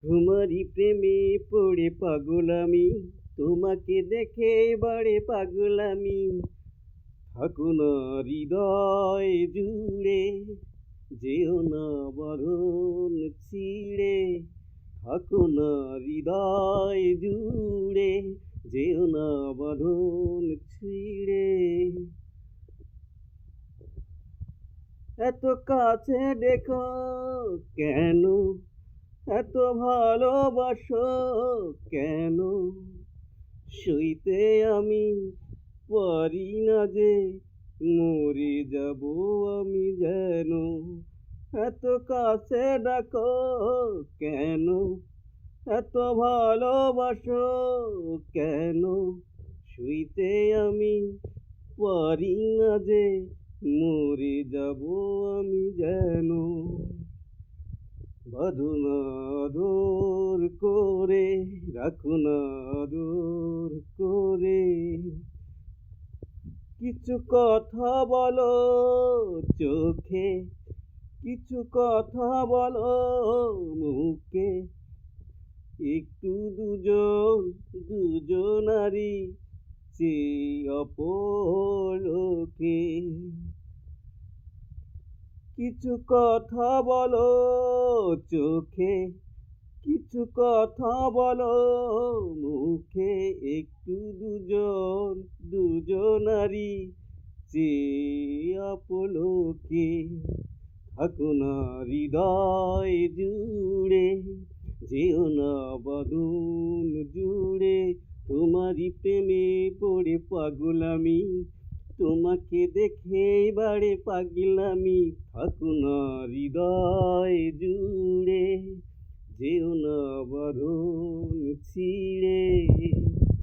তোমারই প্রেমে পড়ে পাগল আমি, তোমাকে দেখে বাড়ে পাগল আমি। থাকো না হৃদয় জুড়ে, যেও না বরণ ছিড়ে। থাকো না হৃদয় জুড়ে, যেও না বরণ ছিড়ে। এত কাছে দেখো কেন, এত ভালোবাসো কেন? সইতে আমি পারি না যে, মরে যাব আমি যেন। এত কাছে ডাকো কেন, এত ভালোবাসো কেন? সইতে আমি পারি না যে, মরে যাব আমি যেন। বাঁধো না আদর করে, রাখো না আদর করে। কিছু কথা বলো চোখে, কিছু কথা বলো মুখে। একটু দুজনারি চেয়ে অপলকে। কিছু কথা বলো চোখে, কিছু কথা বলো মুখে। একটু দুজনারি চেয়ে অপলকে। থাকো না হৃদয় জুড়ে, যেও না বাঁধন জুড়ে। তোমারই প্রেমে পড়ে পাগল আমি, তোমাকে দেখে বাড়ে পাগলামি। থাকো না হৃদয় জুড়ে, যেও না বাঁধন ছিঁড়ে।